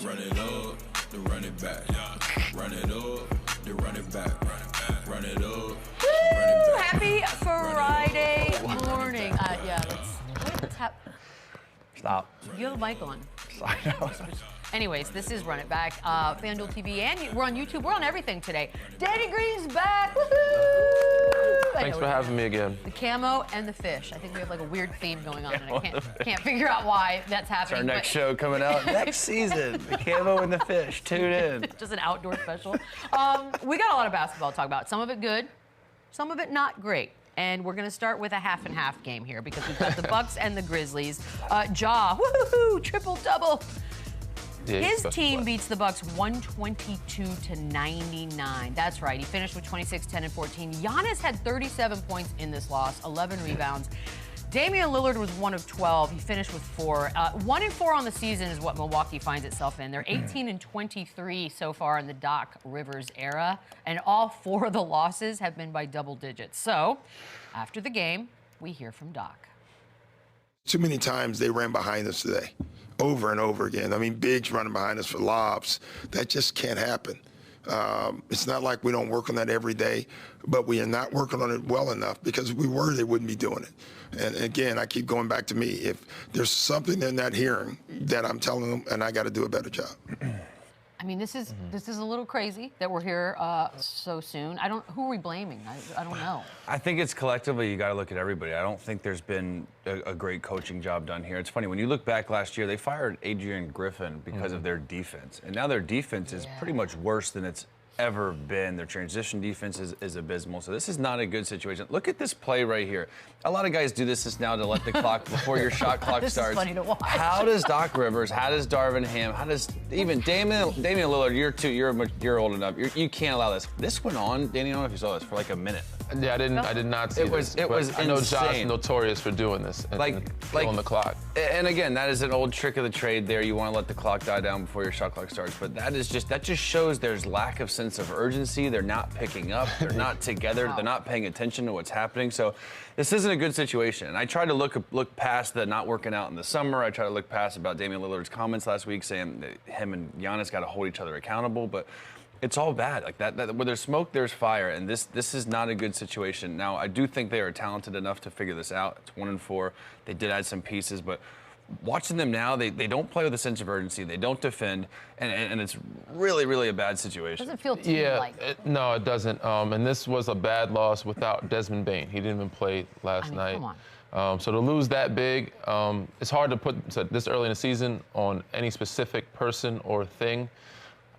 Run it up, then run it back. Run it up, then run it back. Run it up, Woo! Happy Friday morning. Yeah, let's have. Stop. You have a mic on. I know. Anyways, this is Run It Back, FanDuel TV, and we're on YouTube. We're on everything today. Danny Green's back. Woohoo! Thanks for having me again. The camo and the fish. I think we have like a weird theme going on, and I can't figure out why that's happening. It's our next show coming out next season. The camo and the fish. Tune in. Just an outdoor special. We got a lot of basketball to talk about. Some of it good, some of it not great. And we're going to start with a half-and-half game here because we've got the Bucks and the Grizzlies. Ja, woohoo, triple-double. Yeah, his team beats the Bucks 122-99. That's right. He finished with 26, 10, and 14. Giannis had 37 points in this loss, 11 rebounds. Damian Lillard was 1 of 12. He finished with 4. 1 and 4 on the season is what Milwaukee finds itself in. They're 18 and 23 so far in the Doc Rivers era, and all 4 of the losses have been by double digits. So, after the game, we hear from Doc. Too many times they ran behind us today, over and over again. I mean, bigs running behind us for lobs. That just can't happen. It's not like we don't work on that every day, but we are not working on it well enough because if we were, they wouldn't be doing it. And again, I keep going back to me. If there's something they're not hearing that I'm telling them, and I got to do a better job. I mean, this is a little crazy that we're here so soon. Who are we blaming? I don't know. I think it's collectively, you got to look at everybody. I don't think there's been a great coaching job done here. It's funny, when you look back last year, they fired Adrian Griffin because of their defense. And now their defense is pretty much worse than it's ever been. Their transition defense is abysmal. So this is not a good situation. Look at this play right here. A lot of guys do this now to let the clock, before your shot clock this starts. Is funny to watch. How does Doc Rivers, how does Darvin Ham, how does even Damian Lillard, you're old enough, you can't allow this. This went on, Danny, I don't know if you saw this, for like a minute. Yeah, I did not see this. It was I know insane. Josh notorious for doing this and on the clock. And again, that is an old trick of the trade there. You want to let the clock die down before your shot clock starts. But that just shows there's lack of sense of urgency. They're not picking up. They're not together. They're not paying attention to what's happening. So this isn't a good situation. And I tried to look past the not working out in the summer. I tried to look past about Damian Lillard's comments last week saying that him and Giannis got to hold each other accountable. But it's all bad. Like that where there's smoke, there's fire, and this is not a good situation. Now, I do think they are talented enough to figure this out. It's 1 and 4. They did add some pieces, but watching them now, they don't play with a sense of urgency. They don't defend, and it's really, really a bad situation. Doesn't feel team-like. No, it doesn't. And this was a bad loss without Desmond Bane. He didn't even play last night. Come on. So to lose that big, it's hard to put this early in the season on any specific person or thing.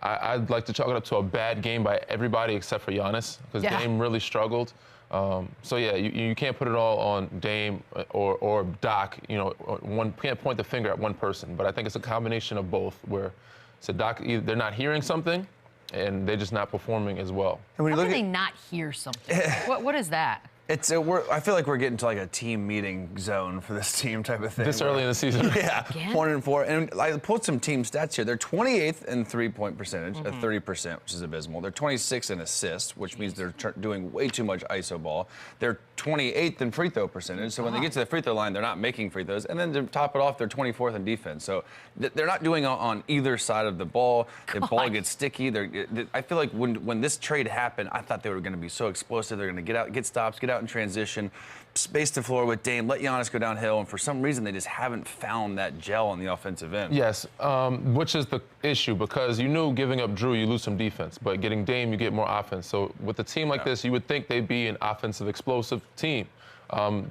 I'd like to chalk it up to a bad game by everybody except for Giannis, because Dame really struggled. So yeah, you can't put it all on Dame or Doc. You know, one can't point the finger at one person. But I think it's a combination of both, where Doc, either they're not hearing something, and they're just not performing as well. How can they not hear something? What is that? I feel like we're getting to like a team meeting zone for this team type of thing. This early in the season. Yeah, Again? 1 and 4. And I pulled some team stats here. They're 28th in three-point percentage at 30%, which is abysmal. They're 26th in assists, which means they're doing way too much ISO ball. They're 28th in free throw percentage, so when they get to the free throw line, they're not making free throws. And then to top it off, they're 24th in defense. So they're not doing on either side of the ball. The ball gets sticky. I feel like when this trade happened, I thought they were going to be so explosive. They're going to get out, get stops, get out in transition, space the floor with Dame, let Giannis go downhill, and for some reason they just haven't found that gel on the offensive end. Yes, which is the issue, because you knew giving up Drew, you lose some defense, but getting Dame, you get more offense. So with a team like this, you would think they'd be an offensive, explosive team.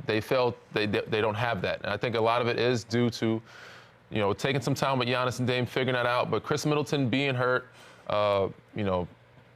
They felt they don't have that, and I think a lot of it is due to, you know, taking some time with Giannis and Dame figuring that out. But Chris Middleton being hurt, you know,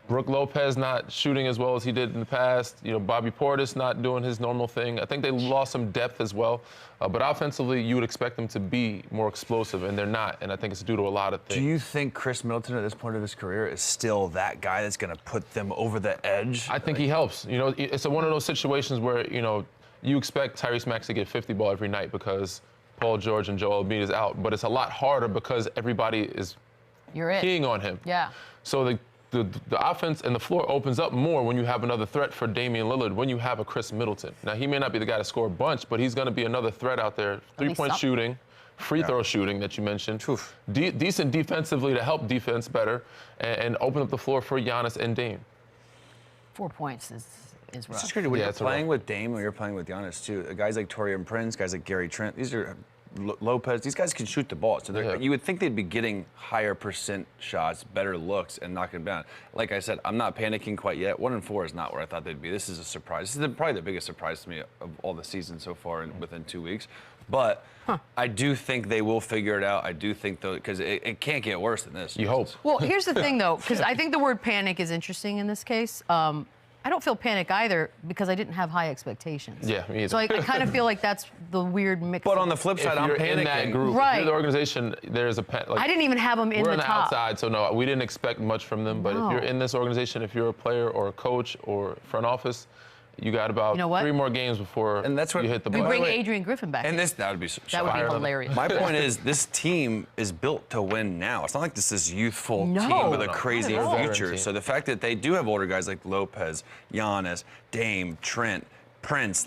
Brook Lopez not shooting as well as he did in the past. You know, Bobby Portis not doing his normal thing. I think they lost some depth as well. But offensively, you would expect them to be more explosive, and they're not. And I think it's due to a lot of things. Do you think Chris Middleton at this point of his career is still that guy that's going to put them over the edge? I think he helps. You know, it's one of those situations where, you know, you expect Tyrese Maxey to get 50 ball every night because Paul George and Joel Embiid is out. But it's a lot harder because everybody is keying on him. Yeah. So the offense and the floor opens up more when you have another threat for Damian Lillard, when you have a Chris Middleton. Now, he may not be the guy to score a bunch, but he's going to be another threat out there. Three-point shooting, free throw shooting that you mentioned. Decent defensively to help defense better and open up the floor for Giannis and Dame. 4 points is rough. It's just crazy when you're playing with Dame or you're playing with Giannis too. Guys like Taurean Prince, guys like Gary Trent, these are Lopez. These guys can shoot the ball. So you would think they'd be getting higher percent shots, better looks, and knocking them down. Like I said, I'm not panicking quite yet. 1-4 is not where I thought they'd be. This is a surprise. This is probably the biggest surprise to me of all the season so far within 2 weeks. But I do think they will figure it out. I do think, though, because it can't get worse than this. You hope. Well, here's the thing, though, because I think the word panic is interesting in this case. I don't feel panic either because I didn't have high expectations. Yeah, me either. So I kind of feel like that's the weird mix. But on the flip side, I'm panicking. In that group, right. If you're the organization, there's a like, I didn't even have them in we're the on the top. outside, so no, we didn't expect much from them. But if you're in this organization, if you're a player or a coach or front office, you got about 3 more games before you hit the button. We bring Adrian Griffin back. And that would be that would be hilarious. My point is, this team is built to win now. It's not like this is youthful team with a crazy future. So the fact that they do have older guys like Lopez, Giannis, Dame, Trent, Prince,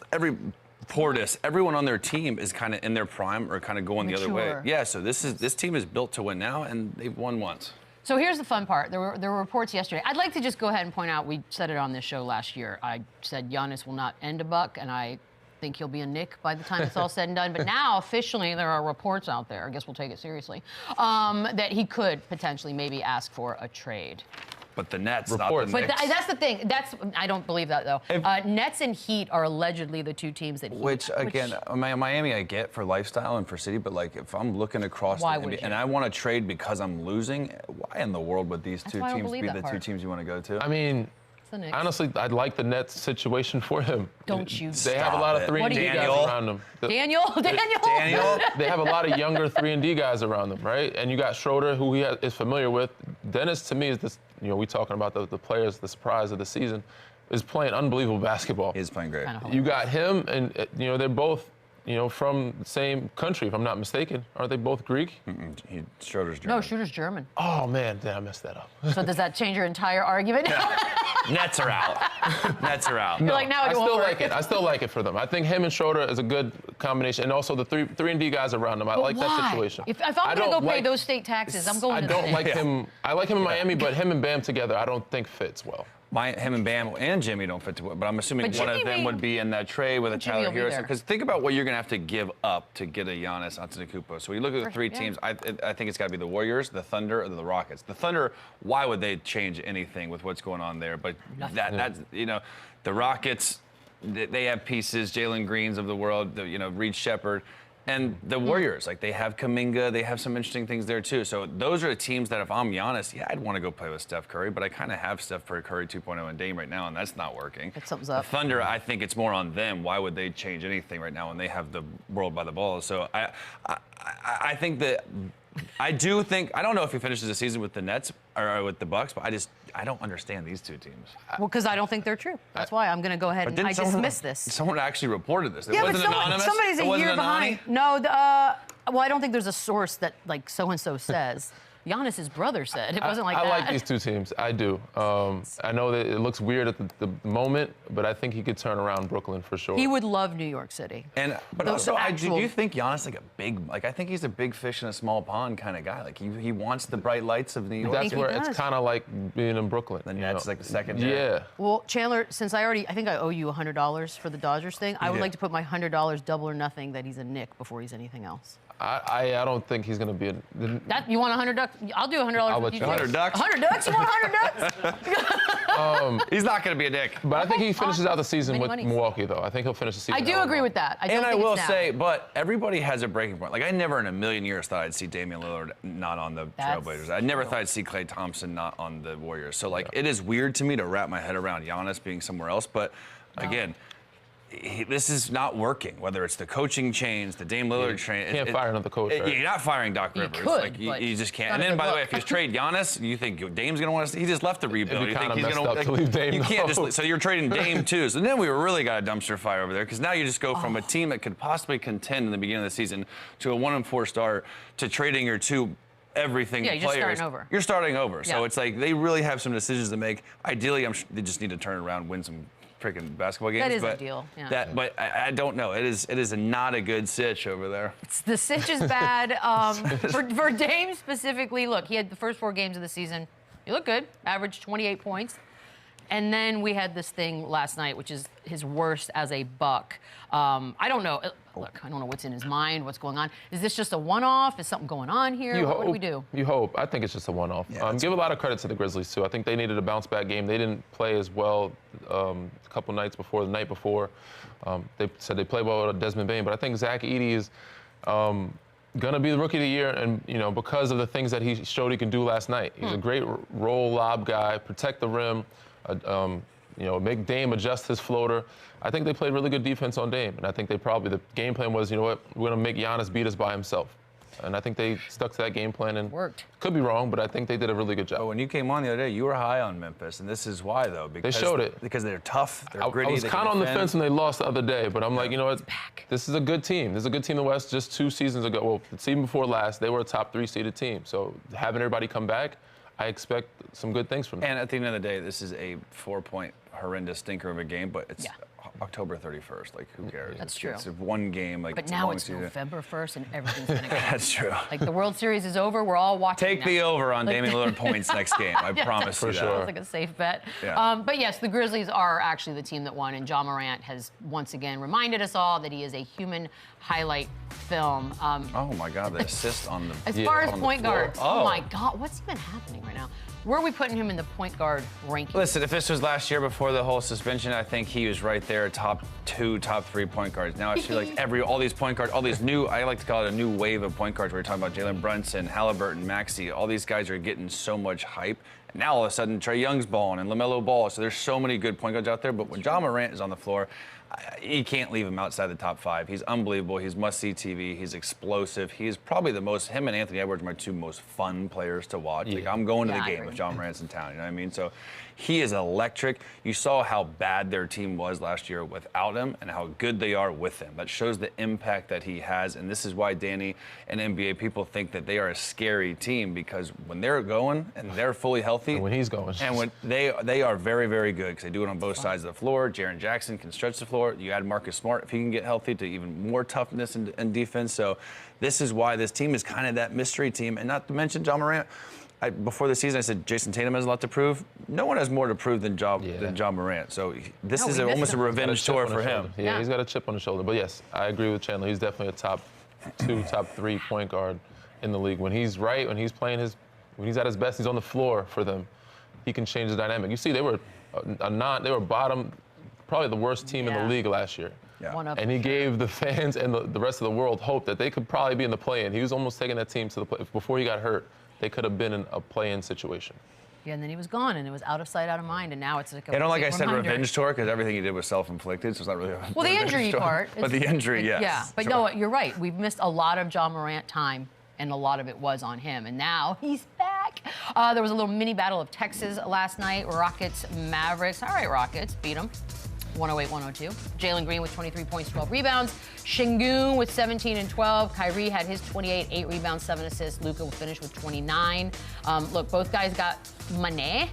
Portis, everyone on their team is kind of in their prime or kind of going the other way. Yeah, so this team is built to win now, and they've won once. So here's the fun part. There were reports yesterday. I'd like to just go ahead and point out, we said it on this show last year. I said Giannis will not end a buck, and I think he'll be a Knick by the time it's all said and done. But now, officially, there are reports out there, I guess we'll take it seriously, that he could potentially maybe ask for a trade. But the Nets, not the Knicks. But that's the thing. I don't believe that, though. Nets and Heat are allegedly the two teams that again, Miami I get for lifestyle and for city, but like if I'm looking across the NBA and I want to trade because I'm losing, why in the world would these two teams be the two teams you want to go to? I mean, honestly, I'd like the Nets situation for him. Don't you? They have a lot of 3-and-D guys around them. Daniel. They have a lot of younger 3-and-D guys around them, right? And you got Schroeder, who he is familiar with. Dennis, to me, is this. You know, we talking about the players, the surprise of the season, is playing unbelievable basketball. He's playing great. You got him, and you know they're both, you know, from the same country, if I'm not mistaken. Aren't they both Greek? Schroeder's German. No, Schroeder's German. Oh man, did I mess that up? So does that change your entire argument? Nets are out. Nets are out. You're like, now I still like it. I still like it for them. I think him and Schroeder is a good combination, and also the 3-and-D guys around them. I like that situation. If I'm going to go pay those state taxes, I'm going to the Knicks. like him. I like him in Miami, but him and Bam together, I don't think fits well. Him and Bam and Jimmy don't fit too well, but I'm assuming one of them would be in that trade with a Tyler Hero. Because think about what you're going to have to give up to get a Giannis Antetokounmpo. So we look at the three teams. I think it's got to be the Warriors, the Thunder, or the Rockets. The Thunder, why would they change anything with what's going on there? But that's, you know, the Rockets, they have pieces, Jalen Greens of the world, you know, Reed Shepherd. And the Warriors, like they have Kuminga, they have some interesting things there too. So those are the teams that if I'm Giannis, I'd want to go play with Steph Curry, but I kind of have Steph Curry 2.0 and Dame right now, and that's not working. Something's up. The Thunder, I think it's more on them. Why would they change anything right now when they have the world by the balls? So I think that I don't know if he finishes the season with the Nets or with the Bucks, but I don't understand these two teams. Well, because I don't think they're true. That's why I'm going to go ahead and dismiss this. Someone actually reported this. It yeah, wasn't anonymous. Somebody's a year behind. No, well, I don't think there's a source that like so-and-so says. Giannis's brother said. It wasn't like that. I like these two teams. I do. I know that it looks weird at the moment, but I think he could turn around Brooklyn for sure. He would love New York City. But also, do you think Giannis like a big, like I think he's a big fish in a small pond kind of guy. Like he wants the bright lights of New York. That's where it's kind of like being in Brooklyn. The Nets like the second. Yeah. Well, Chandler, since I think I owe you $100 for the Dodgers thing, I would like to put my $100 double or nothing that he's a Knick before he's anything else. I don't think he's going to be a... You want $100? I'll do $100. I'll let you $100. $100? You want $100? He's not going to be a Knick. But I think he finishes out the season with Milwaukee, though. I think he'll finish the season. I do agree with that. I will say, but everybody has a breaking point. Like, I never in a million years thought I'd see Damian Lillard not on the Trailblazers. I never thought I'd see Klay Thompson not on the Warriors. So, like, it is weird to me to wrap my head around Giannis being somewhere else. But, again... this is not working, whether it's the coaching change, the Dame Lillard train. Can't fire another coach, right? You're not firing Doc Rivers. You just can't. And then, by the way, if you trade Giannis, you think Dame's going to want to... He just left the rebuild. You think he's going to leave Dame? You can't just... So you're trading Dame, too. So then we really got a dumpster fire over there, because now you just go from a team that could possibly contend in the beginning of the season to a 1-4 start to trading your two everything players. You're starting over. So it's like they really have some decisions to make. Ideally, they just need to turn around, win some freaking basketball games. That is but ideal. Yeah. But I don't know. It is not a good sitch over there. The sitch is bad. For Dame specifically, look, he had the first 4 games of the season. He looked good, averaged 28 points. And then we had this thing last night, which is his worst as a Buck. I don't know. Look, I don't know what's in his mind, what's going on. Is this just a one-off? Is something going on here? What do we do? You hope. I think it's just a one-off. Yeah, give a lot of credit to the Grizzlies, too. I think they needed a bounce-back game. They didn't play as well a couple nights before, the night before. They said they played well with Desmond Bane, but I think Zach Edey is going to be the Rookie of the Year, and, because of the things that he showed he can do last night. He's a great roll lob guy, protect the rim, make Dame adjust his floater. I think they played really good defense on Dame, and I think the game plan was, we're going to make Giannis beat us by himself. And I think they stuck to that game plan and worked. Could be wrong, but I think they did a really good job. But when you came on the other day, you were high on Memphis, and this is why, though. Because they showed it. Because they're tough, they're gritty. I was kind of on the fence when they lost the other day, but I'm like, this is a good team. This is a good team in the West. Just 2 seasons ago, well, the season before last, they were a top 3 seeded team. So having everybody come back, I expect some good things from them. And at the end of the day, this is a 4-point horrendous stinker of a game, but it's October 31st. Like, who cares? That's true. It's one game. Like, but now it's November 1st, and everything's going to go. That's true. Like, the World Series is over. We're all watching. Take the over on Damian Lillard points next game. I promise you that. For sure. That's like a safe bet. Yeah. But yes, the Grizzlies are actually the team that won, and Ja Morant has once again reminded us all that he is a human highlight film. Oh my God, the assist on the As far as point guard, oh my God, what's even happening right now? Where are we putting him in the point guard ranking? Listen, if this was last year before the whole suspension, I think he was right there, top 2, top 3 point guards. Now I feel like all these point guards, all these new, I like to call it a new wave of point guards. We're talking about Jalen Brunson, Halliburton, Maxey. All these guys are getting so much hype. And now all of a sudden, Trae Young's balling and LaMelo Ball. So there's so many good point guards out there. But when Ja Morant is on the floor, you can't leave him outside the top 5. He's unbelievable. He's must-see TV. He's explosive. He's probably him and Anthony Edwards are my 2 most fun players to watch. Yeah. Like, I'm going to the game if Ja Morant's in town, you know what I mean? So he is electric. You saw how bad their team was last year without him and how good they are with him. That shows the impact that he has, and this is why, Danny, and NBA people think that they are a scary team, because when they're going and they're fully healthy. And when he's going. And when they are very, very good, because they do it on both sides of the floor. Jaren Jackson can stretch the floor. You add Marcus Smart, if he can get healthy, to even more toughness and defense. So this is why this team is kind of that mystery team. And not to mention Ja Morant. Before the season, I said Jason Tatum has a lot to prove. No one has more to prove than Ja Morant. So this is almost a revenge tour for him. Yeah, he's got a chip on his shoulder. But yes, I agree with Chandler. He's definitely a top 2, top 3 point guard in the league. When he's right, when he's playing when he's at his best, he's on the floor for them. He can change the dynamic. You see, they were bottom, probably the worst team in the league last year. Yeah. And he gave the fans and the rest of the world hope that they could probably be in the play-in. He was almost taking that team to the play. Before he got hurt, they could have been in a play-in situation. Yeah, and then he was gone, and it was out of sight, out of mind, and now it's like a I don't like I said reminder. Revenge tour, because everything he did was self-inflicted, so it's not really a well, the injury tour. part. But the injury, yes. Yeah, but no, you're right. We've missed a lot of Ja Morant time, and a lot of it was on him, and now he's back. There was a little mini battle of Texas last night. Rockets, Mavericks. All right, Rockets, beat them. 108-102. Jalen Green with 23 points, 12 rebounds. Sengun with 17 and 12. Kyrie had his 28, 8 rebounds, 7 assists. Luka would finish with 29. Look, both guys got money,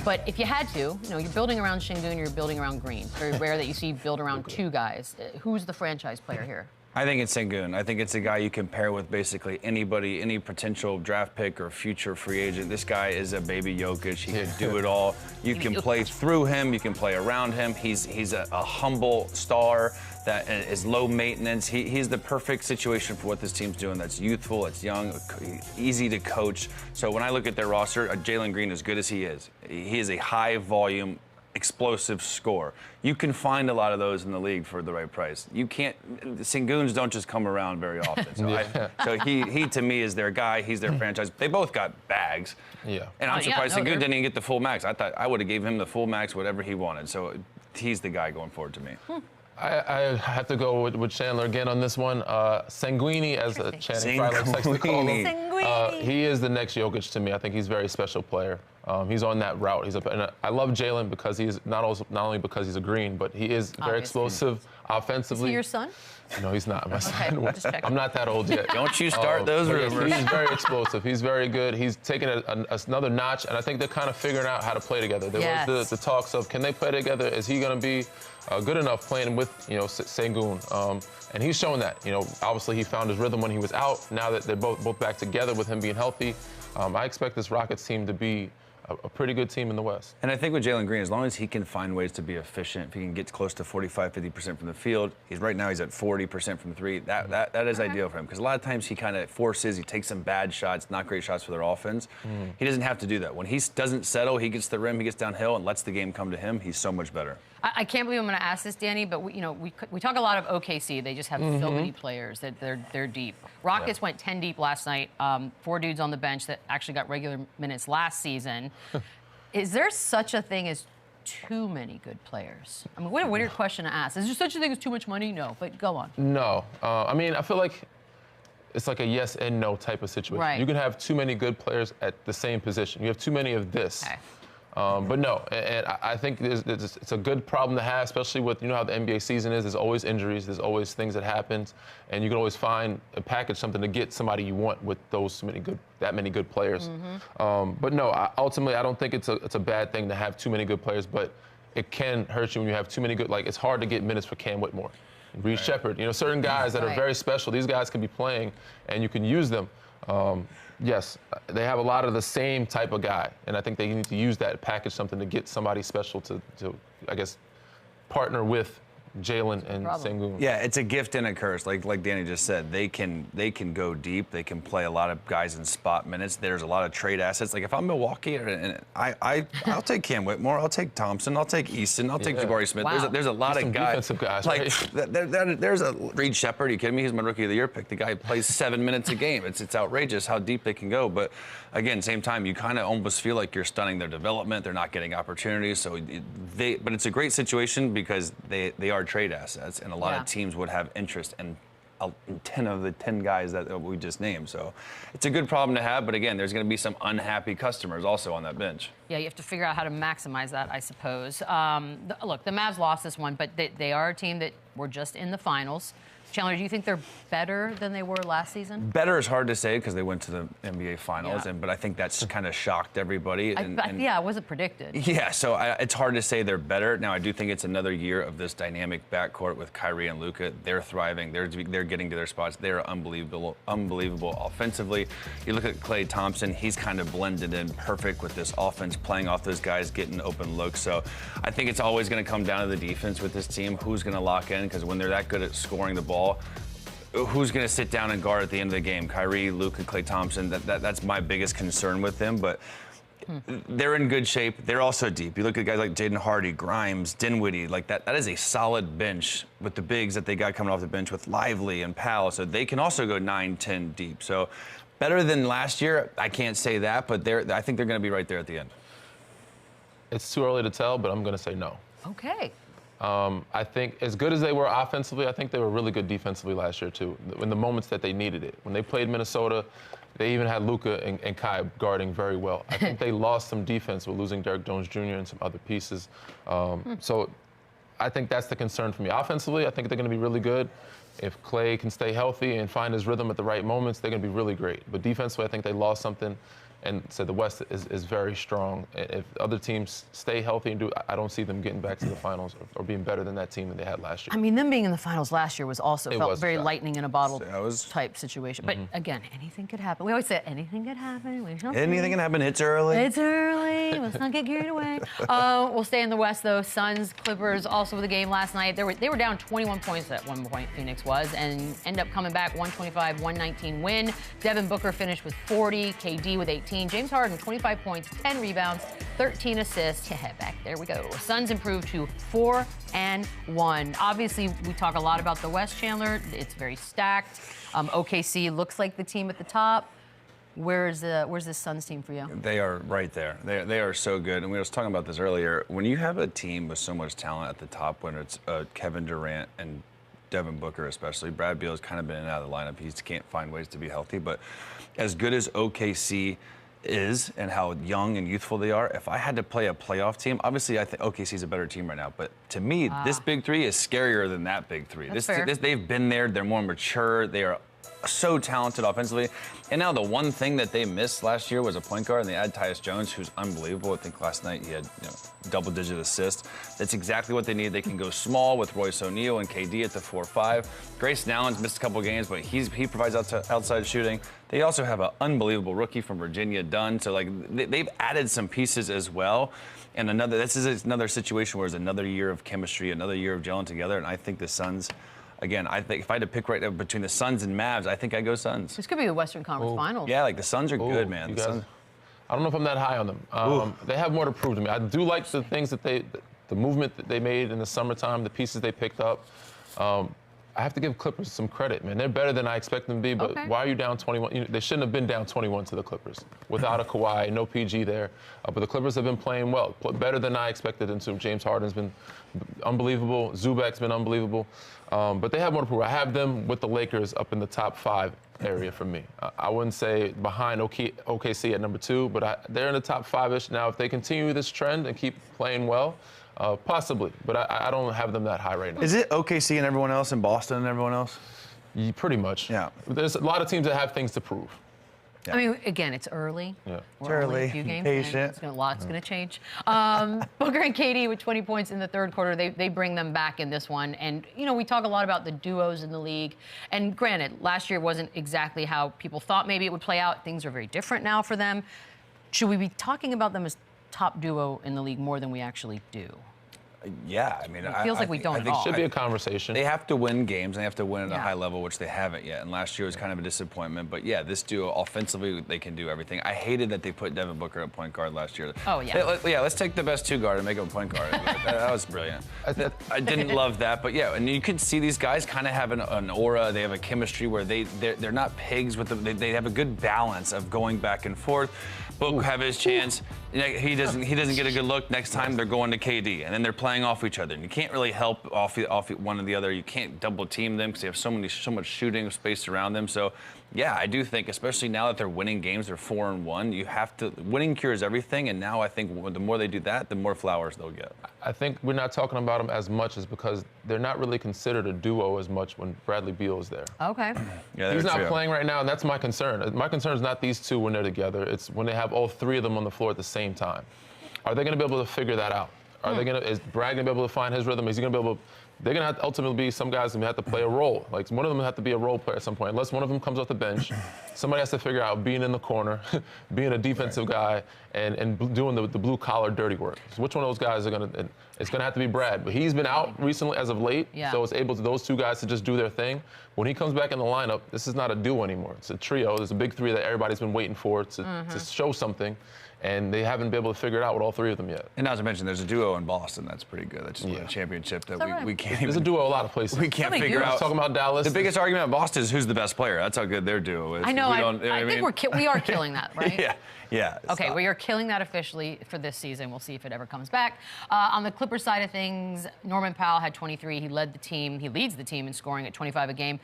but if you had to, you're building around Sengun, you're building around Green. Very rare that you see build around 2 guys. Who's the franchise player here? I think it's Sengun. I think it's a guy you can pair with basically anybody, any potential draft pick or future free agent. This guy is a baby Jokic. He can do it all. You can play through him. You can play around him. He's a humble star that is low maintenance. He's the perfect situation for what this team's doing. That's youthful, it's young, easy to coach. So when I look at their roster, Jalen Green, as good as he is a high volume, explosive scorer. You can find a lot of those in the league for the right price. You can't. Senguns don't just come around very often. So, he to me is their guy. He's their franchise. They both got bags. Yeah. And I'm surprised Sengun didn't even get the full max. I thought I would have gave him the full max, whatever he wanted. So he's the guy going forward to me. I have to go with Chandler again on this one. Sanguini, as Channing Frye likes to call him. Sanguini. He is the next Jokic to me. I think he's a very special player. He's on that route. And I love Jalen because he's not only because he's a green, but he is very explosive offensively. Is he your son? No, he's not my son. Okay, just checking. I'm not that old yet. Don't you start those rumors. He's very explosive. He's very good. He's taken another notch, and I think they're kind of figuring out how to play together. There was the talks of, can they play together? Is he going to be good enough playing with, SENGUN? And he's shown that. Obviously he found his rhythm when he was out. Now that they're both back together with him being healthy, I expect this Rockets team to be a pretty good team in the West. And I think with Jalen Green, as long as he can find ways to be efficient, if he can get close to 45, 50% from the field, right now he's at 40% from three. That is ideal for him, because a lot of times he kind of he takes some bad shots, not great shots for their offense. He doesn't have to do that. When he doesn't settle, he gets to the rim, he gets downhill and lets the game come to him, he's so much better. I can't believe I'm going to ask this, Danny, but we talk a lot of OKC. They just have so many players that they're deep. Rockets went 10 deep last night. 4 dudes on the bench that actually got regular minutes last season. Is there such a thing as too many good players? I mean, what a weird question to ask. Is there such a thing as too much money? No, but go on. No. I mean, I feel like it's like a yes and no type of situation. Right. You can have too many good players at the same position. You have too many of this. Okay. But no, and I think it's a good problem to have, especially with, how the NBA season is. There's always injuries. There's always things that happen. And you can always find a package, something to get somebody you want with that many good players. But no, ultimately, I don't think it's a bad thing to have too many good players, but it can hurt you when you have too many good, it's hard to get minutes for Cam Whitmore, Reed Shepard, certain guys that are very special. These guys can be playing and you can use them. Yes, they have a lot of the same type of guy, and I think they need to use that package, something to get somebody special to I guess, partner with Jalen and SENGUN. Yeah, it's a gift and a curse. Like Danny just said, they can go deep. They can play a lot of guys in spot minutes. There's a lot of trade assets. Like if I'm Milwaukee, and I'll take Cam Whitmore, I'll take Thompson, I'll take Easton, I'll take Jabari Smith. Wow. There's a lot of guys. Defensive guys, like there's a Reed Shepard. Are you kidding me? He's my Rookie of the Year pick. The guy plays 7 minutes a game. It's outrageous how deep they can go. But again, same time, you kind of almost feel like you're stunning their development. They're not getting opportunities. So but it's a great situation because they are trade assets. And a lot of teams would have interest in 10 of the 10 guys that we just named. So it's a good problem to have. But again, there's going to be some unhappy customers also on that bench. Yeah, you have to figure out how to maximize that, I suppose. Look, the Mavs lost this one, but they are a team that were just in the finals. Chandler, do you think they're better than they were last season? Better is hard to say because they went to the NBA Finals, but I think that's kind of shocked everybody. Yeah, it wasn't predicted. Yeah, so it's hard to say they're better. Now, I do think it's another year of this dynamic backcourt with Kyrie and Luka. They're thriving. They're getting to their spots. They're unbelievable offensively. You look at Klay Thompson. He's kind of blended in perfect with this offense, playing off those guys, getting open looks. So I think it's always going to come down to the defense with this team. Who's going to lock in? Because when they're that good at scoring the ball, who's going to sit down and guard at the end of the game? Kyrie, Luka, Klay Thompson. That's my biggest concern with them. But they're in good shape. They're also deep. You look at guys like Jaden Hardy, Grimes, Dinwiddie. Like that is a solid bench with the bigs that they got coming off the bench with Lively and Powell. So they can also go 9, 10 deep. So better than last year, I can't say that, but I think they're going to be right there at the end. It's too early to tell, but I'm going to say no. Okay. I think as good as they were offensively, I think they were really good defensively last year, too, in the moments that they needed it. When they played Minnesota, they even had Luka and Kai guarding very well. I think they lost some defense with losing Derrick Jones Jr. and some other pieces. So I think that's the concern for me. Offensively, I think they're going to be really good. If Klay can stay healthy and find his rhythm at the right moments, they're going to be really great. But defensively, I think they lost something. And so the West is very strong. If other teams stay healthy and I don't see them getting back to the finals or being better than that team that they had last year. I mean, them being in the finals last year was also felt very lightning in a bottle type situation. But again, anything could happen. We always say anything could happen. Anything can happen. It's early. It's early. Let's not get carried away. We'll stay in the West though. Suns, Clippers also with the game last night. They were down 21 points at one point. Phoenix was, and end up coming back 125-119 win. Devin Booker finished with 40. KD with 18. James Harden, 25 points, 10 rebounds, 13 assists. Yeah, back there we go. Suns improved to 4-1. Obviously, we talk a lot about the West, Chandler. It's very stacked. OKC looks like the team at the top. Where's this Suns team for you? They are right there. They are so good. And we were talking about this earlier. When you have a team with so much talent at the top, when it's Kevin Durant and Devin Booker especially, Brad Beal's kind of been in and out of the lineup. He just can't find ways to be healthy. But as good as OKC is and how young and youthful they are, if I had to play a playoff team, obviously I think OKC's a better team right now, but to me, this big three is scarier than that big three. They've been there, they're more mature, they are so talented offensively. And now the one thing that they missed last year was a point guard, and they add Tyus Jones, who's unbelievable. I think last night he had double-digit assists. That's exactly what they need. They can go small with Royce O'Neal and KD at the 4-5. Grayson Allen's missed a couple games, but he provides outside shooting. They also have an unbelievable rookie from Virginia, Dunn. So like they've added some pieces as well. And this is another situation where it's another year of chemistry, another year of gelling together. And I think the Suns. Again, I think if I had to pick right now between the Suns and Mavs, I think I go Suns. This could be a Western Conference Finals. Yeah, like the Suns are good, man. I don't know if I'm that high on them. They have more to prove to me. I do like the things that the movement that they made in the summertime, the pieces they picked up. I have to give Clippers some credit, man. They're better than I expect them to be, but why are you down 21? They shouldn't have been down 21 to the Clippers. Without a Kawhi, no PG there. But the Clippers have been playing well, better than I expected them to. James Harden's been unbelievable. Zubac's been unbelievable. But they have more to prove. I have them with the Lakers up in the top 5 area for me. I wouldn't say behind OKC at number 2, but they're in the top 5-ish. Now, if they continue this trend and keep playing well, possibly, but I don't have them that high right now. Is it OKC and everyone else and Boston and everyone else? Pretty much. Yeah. There's a lot of teams that have things to prove. Yeah. I mean, again, it's early. Yeah. It's early. A few games patient. A lot's going to change. Booker and KD with 20 points in the third quarter. They bring them back in this one. And, we talk a lot about the duos in the league. And granted, last year wasn't exactly how people thought maybe it would play out. Things are very different now for them. Should we be talking about them as top duo in the league more than we actually do? Yeah, I mean, it feels like we don't at all. It should be a conversation. They have to win games, and they have to win at a high level, which they haven't yet. And last year was kind of a disappointment. But yeah, this duo offensively, they can do everything. I hated that they put Devin Booker at point guard last year. Oh yeah. Let's take the best 2 guard and make him a point guard. that was brilliant. I didn't love that, but yeah, and you can see these guys kind of have an aura. They have a chemistry where they're not pigs with them. They have a good balance of going back and forth. Book have his chance. He doesn't get a good look. Next time they're going to KD, and then they're playing off each other. And you can't really help off one or the other. You can't double team them because they have so much shooting space around them. So yeah, I do think, especially now that they're winning games, they're 4-1. You have to winning cures everything. And now I think the more they do that, the more flowers they'll get. I think we're not talking about them as much as because they're not really considered a duo as much when Bradley Beal is there. Okay. Yeah, he's not playing right now, and that's my concern. My concern is not these 2 when they're together. It's when they have all 3 of them on the floor at the same time. Are they going to be able to figure that out? Is Brad going to be able to find his rhythm? Is he going to be able to? They're going to have to ultimately be some guys who have to play a role. Like one of them have to be a role player at some point. Unless one of them comes off the bench, somebody has to figure out being in the corner, being a defensive guy, and doing the blue collar dirty work. So which one of those guys are going to? It's going to have to be Brad. But he's been out recently as of late, so it's able to those 2 guys to just do their thing. When he comes back in the lineup, this is not a duo anymore. It's a trio. There's a big 3 that everybody's been waiting for to show something. And they haven't been able to figure it out with all 3 of them yet. And not to mention, there's a duo in Boston that's pretty good. That's just won a championship that we can't even... There's a duo a lot of places. We can't figure out. Talking about Dallas. The biggest argument in Boston is who's the best player. That's how good their duo is. I know. I think we are killing that, right? Yeah. Okay, we are killing that officially for this season. We'll see if it ever comes back. On the Clippers side of things, Norman Powell had 23. He led the team. He leads the team in scoring at 25 a game.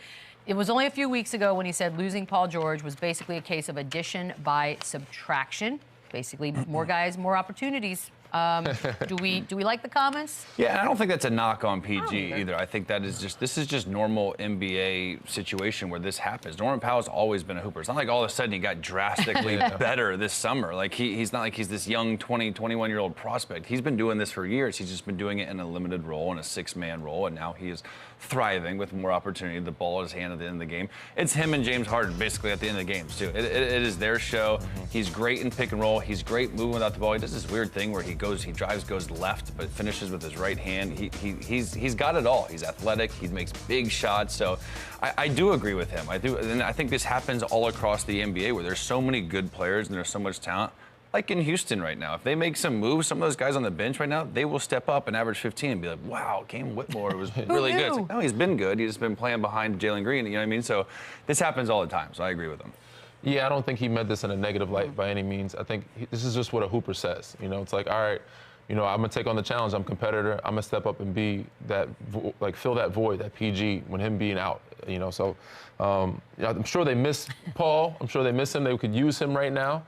It was only a few weeks ago when he said losing Paul George was basically a case of addition by subtraction. Basically, more guys, more opportunities. Do we like the comments? Yeah, and I don't think that's a knock on PG either. I think that is this is just normal NBA situation where this happens. Norman Powell's always been a hooper. It's not like all of a sudden he got drastically better this summer. Like he's not like he's this young 20, 21-year-old prospect. He's been doing this for years. He's just been doing it in a limited role, in a 6-man role, and now he is thriving with more opportunity. The ball in his hand at the end of the game. It's him and James Harden basically at the end of the games too. It is their show. He's great in pick and roll. He's great moving without the ball. He does this weird thing where he drives, goes left, but finishes with his right hand. He's got it all. He's athletic. He makes big shots. So I do agree with him. I do, and I think this happens all across the NBA where there's so many good players and there's so much talent. Like in Houston right now, if they make some moves, some of those guys on the bench right now, they will step up and average 15 and be like, wow, Cam Whitmore was really good. It's like, no, he's been good. He's just been playing behind Jalen Green, you know what I mean? So this happens all the time, so I agree with him. Yeah, I don't think he meant this in a negative light by any means. I think this is just what a hooper says. You know, it's like, all right, you know, I'm going to take on the challenge. I'm a competitor. I'm going to step up and be that, like, fill that void, that PG, when him being out, you know. So I'm sure they miss Paul. I'm sure they miss him. They could use him right now.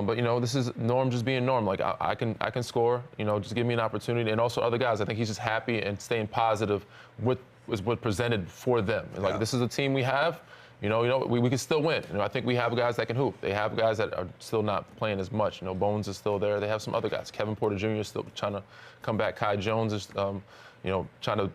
But, you know, this is Norm just being Norm. Like, I can score, you know, just give me an opportunity. And also other guys, I think he's just happy and staying positive with what presented for them. And, like, this is a team we have. You know, we can still win. You know, I think we have guys that can hoop. They have guys that are still not playing as much. You know, Bones is still there. They have some other guys. Kevin Porter Jr. is still trying to come back. Kai Jones is, you know, trying to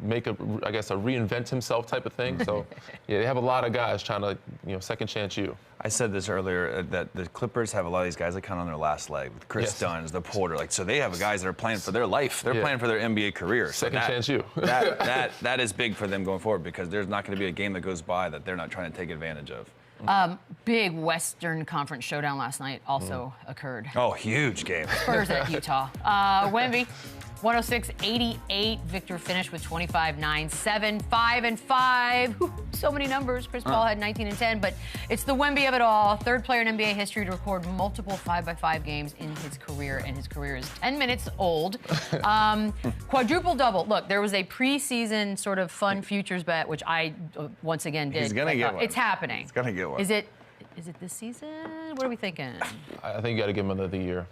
make a reinvent himself type of thing. So, yeah, they have a lot of guys trying to, you know, second chance you. I said this earlier, that the Clippers have a lot of these guys that count on their last leg. With Chris Dunn's, the Porter, like, so they have guys that are playing for their life. They're playing for their NBA career. So second chance you. that is big for them going forward, because there's not going to be a game that goes by that they're not trying to take advantage of. Big Western Conference showdown last night also occurred. Oh, huge game. Spurs at Utah. Wemby, 106-88. Victor finished with 25-9, 7, 5, and 5. Whew, so many numbers. Chris Paul had 19 and 10, but it's the Wemby of it all. Third player in NBA history to record multiple 5x5 games in his career, and his career is 10 minutes old. Quadruple double. Look, there was a preseason sort of fun futures bet, which I once again did. He's gonna get one. It's happening. He's gonna get one. Is it this season? What are we thinking? I think you got to give him another year.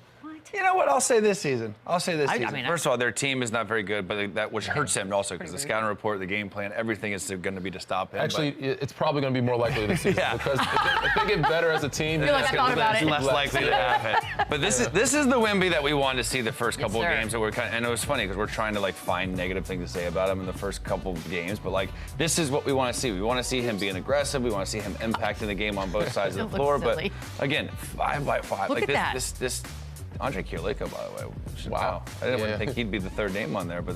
You know what? I'll say this season. Season. I mean, First of all, their team is not very good, but that which hurts them also, because the scouting report, the game plan, everything is going to be to stop him. Actually, it's probably going to be more likely this season because if they get better as a team, I thought about it. It's less likely to happen. But this is the Wemby that we wanted to see the first couple of games. That we're and it was funny because we're trying to like find negative things to say about him in the first couple of games, but like this is what we want to see. We want to see him being aggressive. We want to see him impacting the game on both sides of the floor. Silly. But again, 5x5. Look like at this. Andre Kirilenko, by the way. Wow. I didn't think he'd be the third name on there, but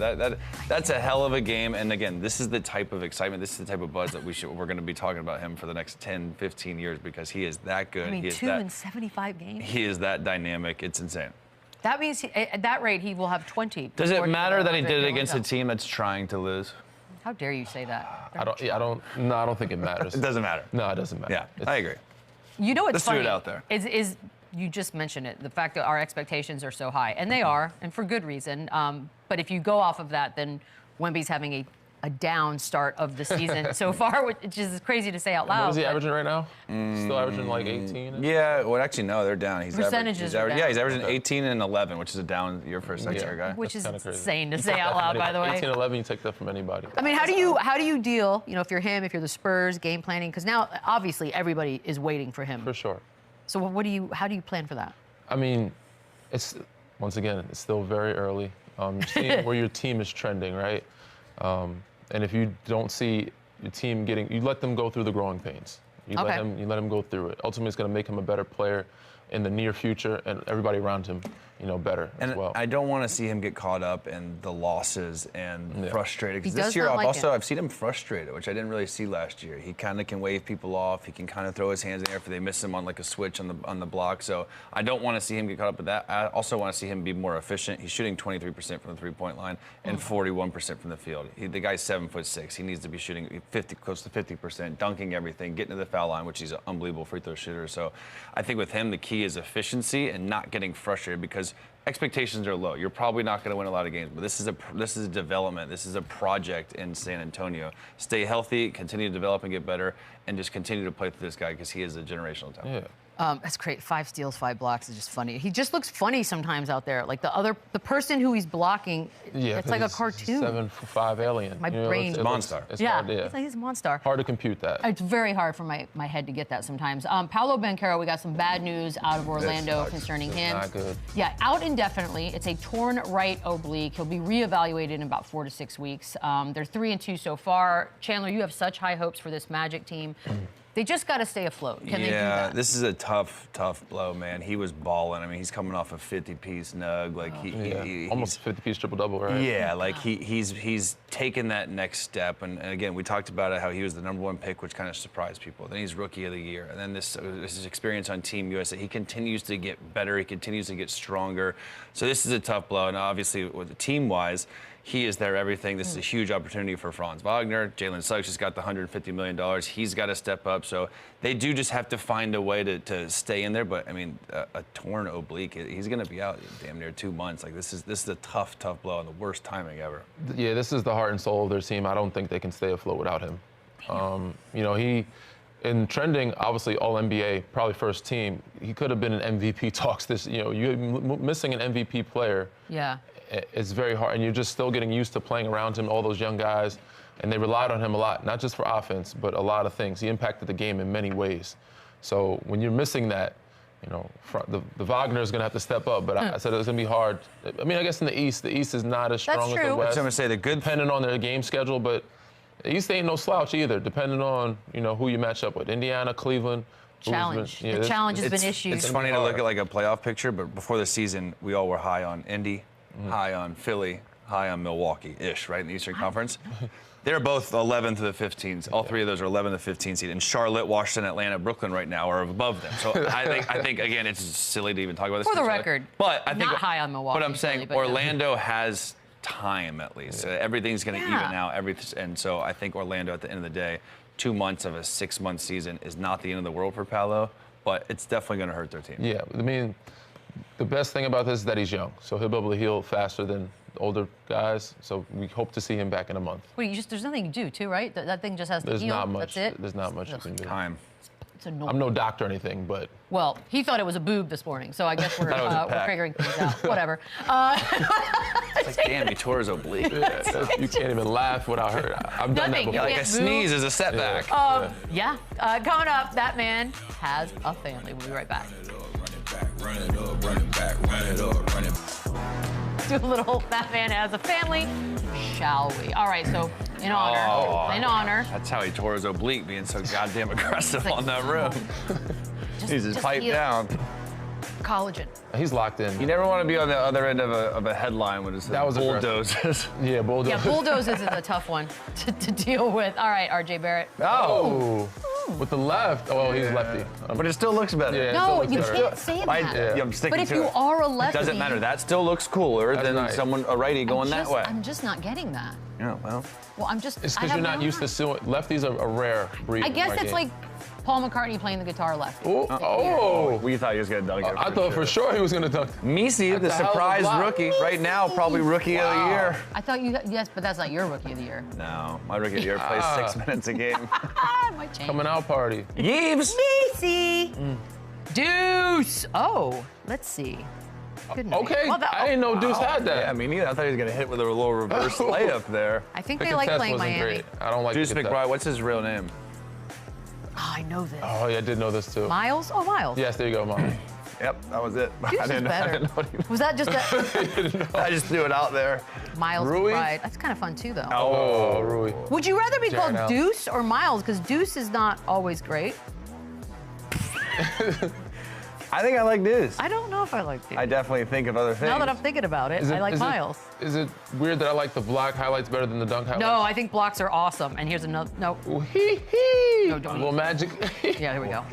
that's a hell of a game. And again, this is the type of excitement, this is the type of buzz that we're going to be talking about him for the next 10, 15 years, because he is that good. I mean, he is 2 in 75 games. He is that dynamic. It's insane. That means at that rate, he will have 20. Does it matter that he did it against a team that's trying to lose? How dare you say that? I don't think it matters. It doesn't matter. No, it doesn't matter. Yeah, I agree. You know what's Let's funny? do it out there. Is you just mentioned it, the fact that our expectations are so high, and they are, and for good reason. But if you go off of that, then Wemby's having a down start of the season so far, which is crazy to say out loud. What is he averaging right now? Still averaging like 18? Yeah, well, actually, no, they're down. He's Percentages are down. Yeah, he's averaging 18 and 11, which is a down year for a second-year guy. Which is That's kinda insane to say out loud, by the way. 18, 11, you take that from anybody. I mean, how do you deal, you know, if you're him, if you're the Spurs, game planning? Because now, obviously, everybody is waiting for him. For sure. So how do you plan for that? I mean, once again, it's still very early. You're seeing where your team is trending, right? And if you don't see your team you let them go through the growing pains. You let him go through it. Ultimately, it's going to make him a better player in the near future, and everybody around him, you know, better as well. I don't want to see him get caught up in the losses and frustrated. Because this does year, not like I've seen him frustrated, which I didn't really see last year. He kind of can wave people off. He can kind of throw his hands in the air if they miss him on like a switch on the block. So I don't want to see him get caught up with that. I also want to see him be more efficient. He's shooting 23% from the three-point line and 41% from the field. The guy's 7'6". He needs to be shooting close to 50%, dunking everything, getting to the foul line, which he's an unbelievable free throw shooter. So I think with him, the key is efficiency and not getting frustrated, because expectations are low. You're probably not going to win a lot of games, but this is a development. This is a project in San Antonio. Stay healthy, continue to develop and get better, and just continue to play through this guy, because he is a generational talent. Yeah. That's great. 5 steals, 5 blocks is just funny. He just looks funny sometimes out there. Like the person who he's blocking, it's like a cartoon. 7'5" alien. My brain. Monster. It's Yeah, hard, he's a monster. hard to compute that. It's very hard for my head to get that sometimes. Paolo Banchero, we got some bad news out of Orlando concerning him. Not good. Yeah, out indefinitely. It's a torn right oblique. He'll be reevaluated in about 4 to 6 weeks. They're 3-2 so far. Chandler, you have such high hopes for this Magic team. They just got to stay afloat. Can they do that? Yeah, this is a tough blow, man. He was balling. I mean, he's coming off a 50-piece nug. Like he almost 50-piece triple-double, right? Yeah, like he's taken that next step. And again, we talked about it, how he was the #1 pick, which kind of surprised people. Then he's Rookie of the Year. And then this experience on Team USA. He continues to get better. He continues to get stronger. So this is a tough blow. And obviously, with the team-wise, he is their everything. This is a huge opportunity for Franz Wagner. Jalen Suggs just got the $150 million. He's got to step up. So they do just have to find a way to stay in there. But, I mean, a torn oblique, he's going to be out damn near 2 months. Like, this is a tough blow and the worst timing ever. Yeah, this is the heart and soul of their team. I don't think they can stay afloat without him. You know, in trending, obviously all NBA, probably first team. He could have been in MVP talks. You're missing an MVP player. Yeah. It's very hard, and you're just still getting used to playing around him, all those young guys, and they relied on him a lot, not just for offense, but a lot of things. He impacted the game in many ways. So when you're missing that, the Wagner is going to have to step up, but I said it's going to be hard. I mean, I guess in the East is not as strong as the West. I'm going to say depending on their game schedule, but the East ain't no slouch either, depending on, who you match up with. Indiana, Cleveland. Challenge. The challenge has been issued. It's funny to look at like a playoff picture, but before the season, we all were high on Indy, high on Philly, high on Milwaukee-ish, right, in the Eastern Conference. They're both 11 to the 15s. All three of those are 11 to 15 seed. And Charlotte, Washington, Atlanta, Brooklyn right now are above them. So I think again, it's silly to even talk about this. For the record, but I think not high on Milwaukee. But I'm saying really, Orlando has time at least. Everything's going to even out. And so I think Orlando, at the end of the day, 2 months of a 6-month season is not the end of the world for Paolo, but it's definitely going to hurt their team. Yeah, I mean, the best thing about this is that he's young, so he'll be able to heal faster than older guys. So we hope to see him back in a month. Wait, there's nothing you do too, right? That thing just has to heal. There's not much. That's it. There's not much you can do. Time. It's annoying. I'm no doctor or anything, but. Well, he thought it was a boob this morning, so I guess we're figuring things out. Whatever. It's like, damn, he tore his oblique. Yeah, you can't even laugh without hurt. I've done that before. Like a sneeze is a setback. Coming up, that man has a family. We'll be right back. Run it up, run it back, run it up, run it back. Do a little that man has a family, shall we? All right, so in honor. That's how he tore his oblique, being so goddamn aggressive on that room. He's just piped down. Collagen. He's locked in. You never want to be on the other end of a headline when it's bulldozers. Yeah, bulldozers. Yeah, bulldozers is a tough one to deal with. All right, RJ Barrett. Oh. With the left. Oh, he's lefty. But it still looks better. Yeah, no, you can't say that. I'm sticking but if to you it. are a lefty, It doesn't matter. That still looks cooler than a righty going that way. I'm just not getting that. Yeah, well. Well, I'm just. It's because you're not used to seeing lefties are a rare breed. I guess it's like Paul McCartney playing the guitar left. We thought he was going to dunk it. I thought for sure he was going to dunk. Misi, the surprise rookie. Right now, probably rookie of the year. I thought yes, but that's not your rookie of the year. No, my rookie of the year plays 6 minutes a game. Might change. Coming out party. Yeeves. Misi. Deuce. Oh, let's see. Good night. Okay, I didn't know Deuce had that. Yeah, me neither. I thought he was going to hit with a little reverse layup there. I think they like playing Miami. Great. I don't like Deuce McBride, what's his real name? Oh, I know this. Oh, yeah, I did know this too. Miles? Oh, Miles. Yes, there you go, Miles. Yep, that was it. Deuce is better. Was that just I just threw it out there. Miles McBride. That's kind of fun too, though. Oh, Rui. Would you rather be called Deuce or Miles? Because Deuce is not always great. I think I like Deuce. I don't know if I like Deuce. I definitee think of other things. Now that I'm thinking about it, I like Miles. Is it weird that I like the block highlights better than the dunk highlights? No, I think blocks are awesome. And here's another. No. No, don't. A little magic. Yeah, here we go.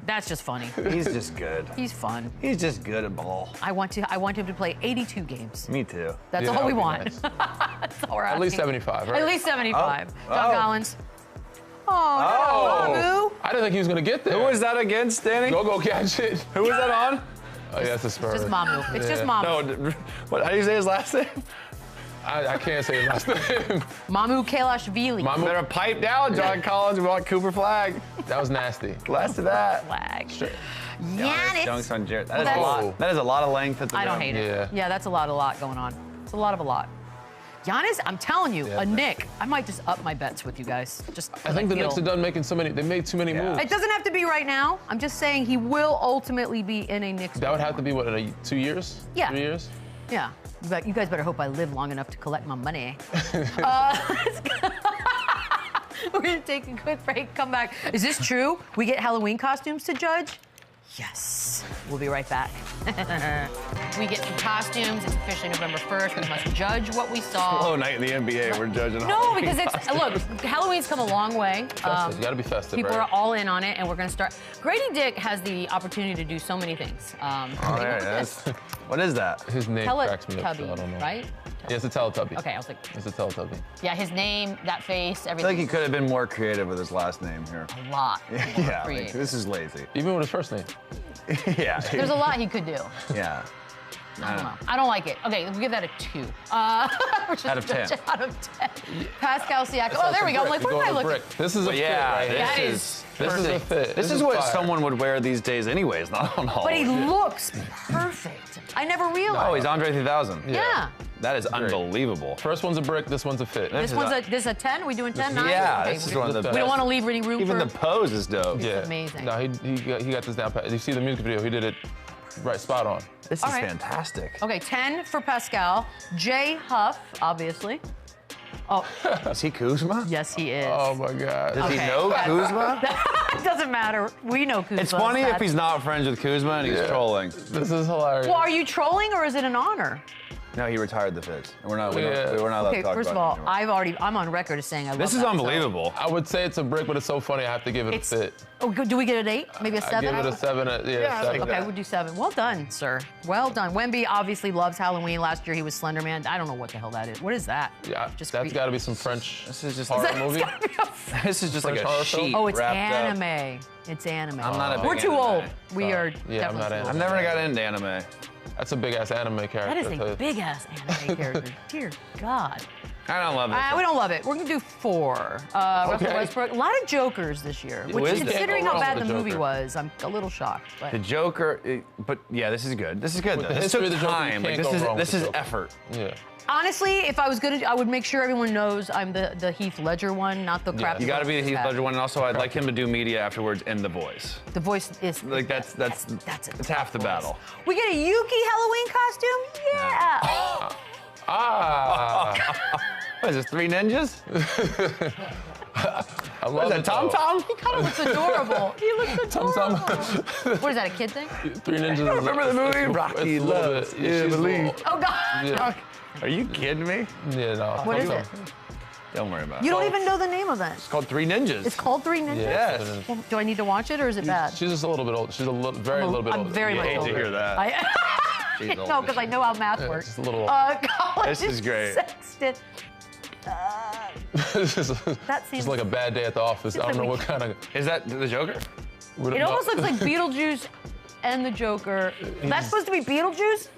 That's just funny. He's just good. He's fun. He's just good at ball. I want him to play 82 games. Me too. That's all we want. Nice. That's all we're asking. At least 75, right? At least 75. John Collins. Oh, I didn't think he was going to get there. Who was that against, Danny? Go catch it. Who was that on? Oh, yeah, it's the Spurs. It's just Mamu. It's just Mamu. No, how do you say his last name? I can't say his last name. Mamu Kelashvili. Mamu better pipe down, John Collins. We want Cooper Flag. That was nasty. Last of that. Flag. Straight. Giannis. Dunks on Jarrett. That is a lot. That is a lot of length at the rim. I don't hate it. Yeah, that's a lot going on. It's a lot of a lot. Giannis, I'm telling you, a Knick. I might just up my bets with you guys. I think the Knicks are done making so many. They made too many moves. It doesn't have to be right now. I'm just saying he will ultimately be in a Knicks. That would have to be what, in 2 years? Yeah. 3 years? Yeah. But you guys better hope I live long enough to collect my money. We're gonna take a quick break. Come back. Is this true? We get Halloween costumes to judge? Yes. We'll be right back. We get some costumes. It's officially November 1st. We must judge what we saw. Slow night in the NBA. We're judging. No, because look, Halloween's come a long way. You gotta be festive, People right? are all in on it, and we're gonna start. Grady Dick has the opportunity to do so many things. What is that? His name cracks me up, so I don't know. Right? Yeah, it's a Teletubby. Okay, I was like. It's a Teletubby. Yeah, his name, that face, everything. I feel like he could have been more creative with his last name here. A lot. Yeah, like, this is lazy. Even with his first name. Yeah. There's a lot he could do. Yeah. I don't know. I don't like it. Okay, we'll give that a 2. Out of 10. Out of 10. Pascal Siakam. Oh, there we go. I'm like, what am I looking? This is a fit right here. That is. This is a fit. This is what fire. someone would wear these days anyways, not on Hall. But he looks perfect. I never realized. Oh, he's Andre 3000. Yeah. That is unbelievable. First one's a brick, this one's a fit. This is a 10? Are we doing 10, 9? Yeah, Okay, this is one of the best. We don't want to leave any room Even for... the pose is dope. It's amazing. No, he got this down pat. You see the music video, he did it right spot on. This is fantastic. Okay, 10 for Pascal. Jay Huff, obviously. Oh. Is he Kuzma? Yes, he is. Oh my God. Does he know Kuzma? It doesn't matter. We know Kuzma. It's funny if he's not friends with Kuzma and he's trolling. This is hilarious. Well, are you trolling or is it an honor? No, he retired the fits. We're not allowed to talk first of about all, it anymore. I'm on record as saying I love This is that, unbelievable. I would say it's a brick, but it's so funny I have to give it a fit. Oh, do we get an 8? Maybe a 7? I give it a 7. Yeah, 7. Okay, we'll do 7. Well done, sir. Well done. Wemby obviously loves Halloween. Last year he was Slender Man. I don't know what the hell that is. What is that? Yeah, that's got to be some French This is just horror movie. This is just like French a horror film? sheet Oh, it's wrapped up. anime. It's anime. I'm not a big We're too anime. old. We are Yeah, I'm definitely not too anime. old. I've never got into anime. That's a big ass anime character. That is a big ass anime character. Dear God. I don't love it. We don't love it. We're gonna do 4. Russell Westbrook. A lot of Jokers this year, which, Wisdom. considering Can't how go bad wrong the with movie Joker. was, I'm a little shocked. But The Joker, but yeah, this is good. This is good. With Though. the This history took of the Joker, you time. can't Like, go wrong this with is the Joker. effort. Yeah. honestly, if I was gonna, I would make sure everyone knows I'm the Heath Ledger one, not the crap. You got to be the Heath bad. Ledger one, and also I'd like him to do media afterwards in The Voice. The voice is Like that's it's half the battle. We get a Yuki Halloween costume? Yeah. What is this, 3 ninjas? I love What is that, it, Tom though. Tom? He kind of looks adorable. He looks Tom adorable. Tom. What is that, a kid thing? 3 Ninjas. Remember the movie? It's Rocky a little loves bit- she's a Emily. little- Oh, God. Yeah. Are you kidding me? Yeah, no. What is Tom it? Tom. Don't worry about it. You don't even know the name of it. It's called 3 Ninjas. It's called 3 Ninjas? Yeah. Yes. Well, do I need to watch it or is it bad? She's just a little bit old. She's a little, very little bit I'm older. very You much hate to older. hear that. She's No, older. because I know how math works. just a little- College This is great. Sexton. This is That seems just like a bad day at the office. I don't know what kind of. Is that the Joker? It almost looks like Beetlejuice and the Joker. That's supposed to be Beetlejuice?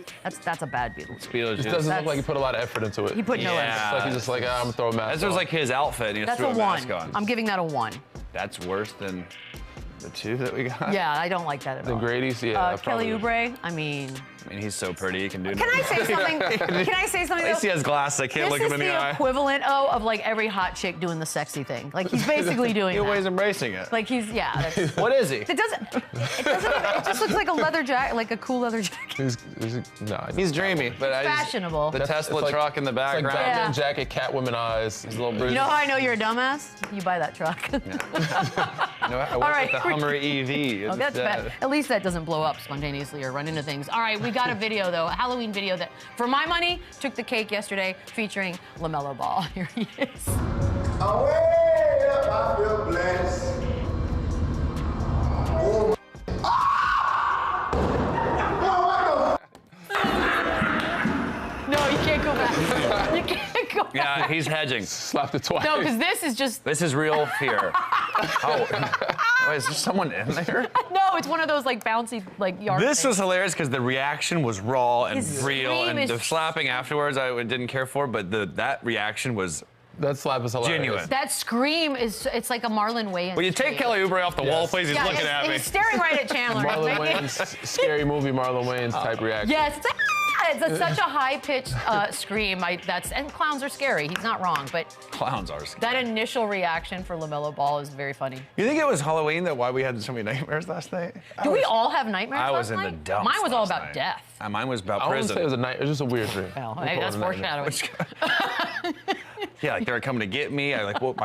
That's a bad Beetlejuice. Beetlejuice. It doesn't That's- look like he put a lot of effort into it. He put no Yeah. effort. It's like he's just like, I'm gonna throw a mask That was on. like his outfit. And he just That's threw a a mask 1. on. I'm giving that a 1. That's worse than the 2 that we got. Yeah, I don't like that at The all. Grady's, yeah. Kelly probably. Oubre, I mean, I mean, he's so pretty. He can do. can I say something? Can I say something? At least he though? has glasses. I can't This look is him in the the eye. equivalent of like every hot chick doing the sexy thing. Like he's basically doing He always that. embracing it. Like he's That's, What is he? it doesn't. It just looks like a leather jacket, like a cool leather jacket. He's dreamy, but I just, Fashionable. the You Tesla it's like- truck in the It's like background. Batman Yeah. jacket, Catwoman eyes. His little bruises. know how I know you're a dumbass? You buy that truck. You know, I went right, with the Hummer EV. Oh, that's instead. bad. At least that doesn't blow up spontaneously or run into things. All right, we got a video though, a Halloween video that, for my money, took the cake yesterday, featuring LaMelo Ball. Here he is. Away up, I feel blessed. Oh, No, you can't go back. You can't go back. Yeah, he's hedging. Slapped it twice. No, because this is just. This is real fear. Oh, wait, is there someone in there? No, it's one of those like bouncy like yard. This things. was hilarious because the reaction was raw and His real, scream and is- the slapping afterwards I didn't care for, but that reaction was That slap is hilarious. genuine. That scream is like a Marlon Wayans. Will you take scream. Kelly Oubre off the wall, Yes. please? He's Yeah, looking it's- at me. He's staring right at Chandler. Marlon Wayans, scary movie Marlon Wayans type reaction. Yes. Such a high-pitched scream. And clowns are scary. He's not wrong, but Clowns are scary. that initial reaction for LaMelo Ball is very funny. You think it was Halloween that why we had so many nightmares last night? Do we all have nightmares? I was last in the night? dumps. Mine was all last about night. death. Mine was about I wouldn't prison. say it was a night. It was just a weird dream. Well, We'll hey, call that's it a nightmare. foreshadowing. Yeah, like they were coming to get me. I woke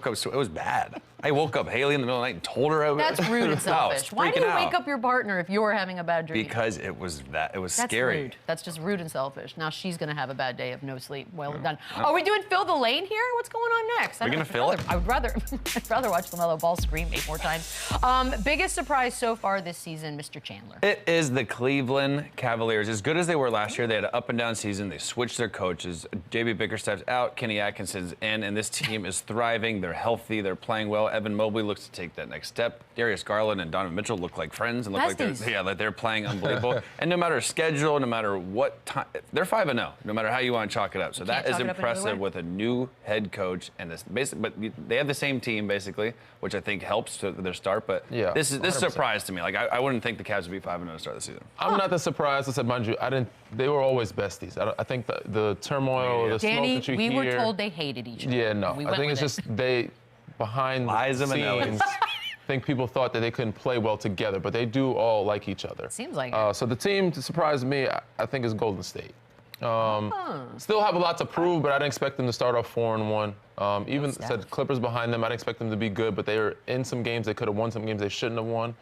up. So it was bad. I woke up Haley in the middle of the night and told her I was. That's rude and No, I was selfish. Why do freaking you wake out. up your partner if you're having a bad dream? Because it was That's scary. rude. That's just rude and selfish. Now she's gonna have a bad day of no sleep. Well done. Are we doing Fill the Lane here? What's going on next? We're gonna fill it? I would rather I'd rather watch LaMelo Ball scream 8 more times. Biggest surprise so far this season, Mr. Chandler. It is the Cleveland Cavaliers. As good as they were last year, they had an up and down season. They switched their coaches. JB Bickerstaff's out, Kenny Atkinson's in, and this team is thriving. They're healthy. They're playing well. Evan Mobley looks to take that next step. Darius Garland and Donovan Mitchell look like friends and look like they're playing unbelievable. And no matter schedule, no matter what time, they're 5-0, no matter how you want to chalk it up. So that is impressive with a new head coach and this but they have the same team basically, which I think helps to their start. But this is a surprise to me. Like I wouldn't think the Cavs would be 5-0 to start the season. I'm not that surprised. I said, mind you, they were always besties. I think the turmoil, the smoke that you hear. We were told they hated each other. Yeah, no. I think it's just they, behind the scenes, I think people thought that they couldn't play well together, but they do all like each other. Seems like So the team, to surprise me, I think is Golden State. Still have a lot to prove, but I didn't expect them to start off 4-1. Even said Clippers behind them, I didn't expect them to be good, but they were in some games they could have won, some games they shouldn't have won.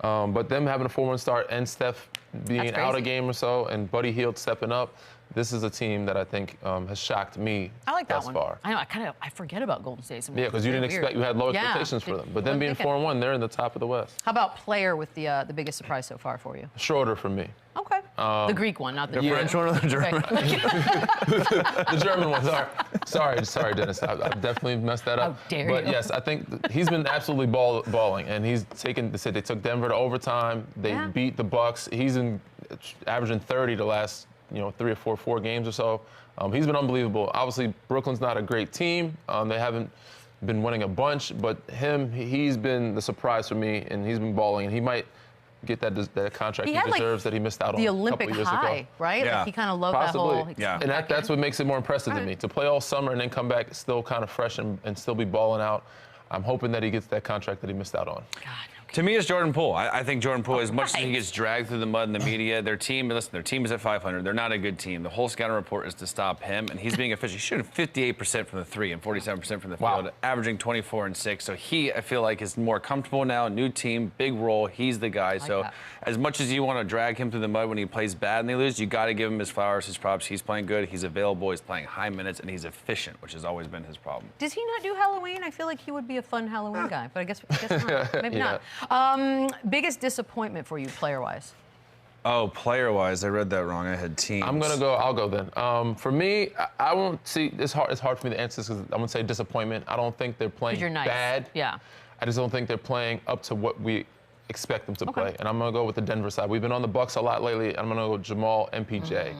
But them having a 4-1 start and Steph being out a game or so and Buddy Hield stepping up, this is a team that I think has shocked me thus far. I know. I forget about Golden State. Yeah, because you didn't expect, you had low expectations for them. But them being 4-1, they're in the top of the West. How about player with the biggest surprise so far for you? Schroeder for me. Okay. The Greek one, not the French one or the German? The German one. Sorry, Dennis. I definitely messed that up. How dare but you. yes, I think he's been absolutely balling, and he's taken. They said they took Denver to overtime. They beat the Bucks. He's averaging 30 the last 3 or 4 games or so. He's been unbelievable. Obviously, Brooklyn's not a great team. They haven't been winning a bunch, but he's been the surprise for me, and he's been balling, and he might get that contract he deserves that he missed out on the a couple Olympic years high, ago. right? Yeah. Like he kind of loved Possibly. that whole. And that's what makes it more impressive to me. To play all summer and then come back still kind of fresh and still be balling out. I'm hoping that he gets that contract that he missed out on. God. To me, it's Jordan Poole. I think Jordan Poole, as much as he gets dragged through the mud in the media, their team is at 500. They're not a good team. The whole scouting report is to stop him, and he's being efficient. He's shooting 58% from the 3 and 47% from the field, averaging 24 and 6. So I feel like, is more comfortable now. New team, big role. He's the guy. So as much as you want to drag him through the mud when he plays bad and they lose, you got to give him his flowers, his props. He's playing good. He's available. He's playing high minutes, and he's efficient, which has always been his problem. Does he not do Halloween? I feel like he would be a fun Halloween guy, but I guess not. Maybe not. Biggest disappointment for you, player-wise? Oh, player-wise, I read that wrong. I had teams. I'll go then. For me, I won't see. It's hard for me to answer this because I'm gonna say disappointment. I don't think they're playing bad. Yeah. I just don't think they're playing up to what we expect them to play. And I'm gonna go with the Denver side. We've been on the Bucks a lot lately. I'm gonna go Jamal, MPJ.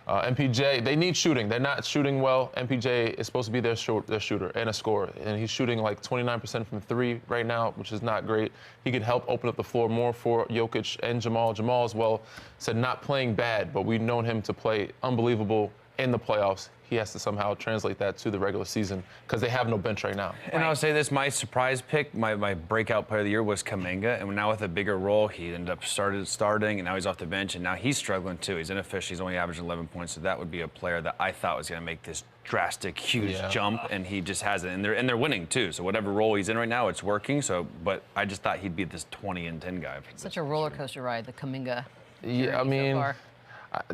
MPJ, they need shooting. They're not shooting well. MPJ is supposed to be their shooter and a scorer, and he's shooting like 29% from 3 right now, which is not great. He could help open up the floor more for Jokic and Jamal. Jamal as well said not playing bad, but we've known him to play unbelievable in the playoffs. He has to somehow translate that to the regular season because they have no bench right now. And I'll say this, my surprise pick, my breakout player of the year was Kuminga, and now with a bigger role, he ended up starting, and now he's off the bench, and now he's struggling too. He's inefficient. He's only averaging 11 points, so that would be a player that I thought was going to make this drastic, huge jump, and he just hasn't. And they're winning too, so whatever role he's in right now, it's working. So, but I just thought he'd be this 20 and 10 guy. Such a roller coaster ride, the Kuminga. Yeah, I mean. So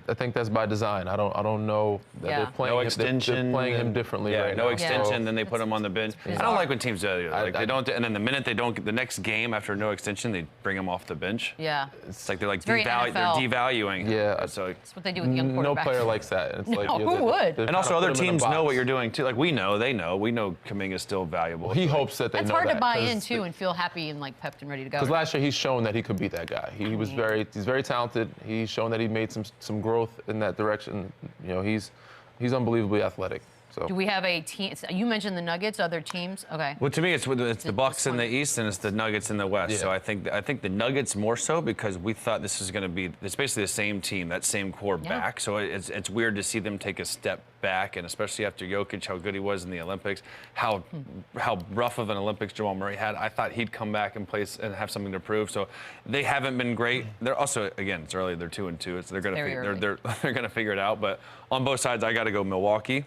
I think that's by design. I don't know that they're playing they're playing him differently right now. No extension, then they put him on the bench. I don't like when teams do that. Like they don't, and then the minute they don't, the next game after no extension, they bring him off the bench. Yeah. It's like they're devaluing. Yeah. So that's what they do with young quarterbacks. No player likes that. It's like, who would? And also other teams know what you're doing too. Like we know, they know. We know Kuminga's still valuable. He hopes that they know that. It's hard to buy in too and feel happy and like pepped and ready to go. Because last year he's shown that he could be that guy. He's very talented. He's shown that he made some growth in that direction. He's unbelievably athletic. So. Do we have a team? You mentioned the Nuggets. Other teams? Okay. Well, to me, it's the Bucks in the East and it's the Nuggets in the West. Yeah. So I think the Nuggets more so because we thought this is going to be. It's basically the same team, that same core back. So it's weird to see them take a step back, and especially after Jokic, how good he was in the Olympics, how rough of an Olympics Jamal Murray had. I thought he'd come back and play and have something to prove. So they haven't been great. They're also, again, it's early. They're 2-2. So they're gonna figure it out. But on both sides, I got to go Milwaukee.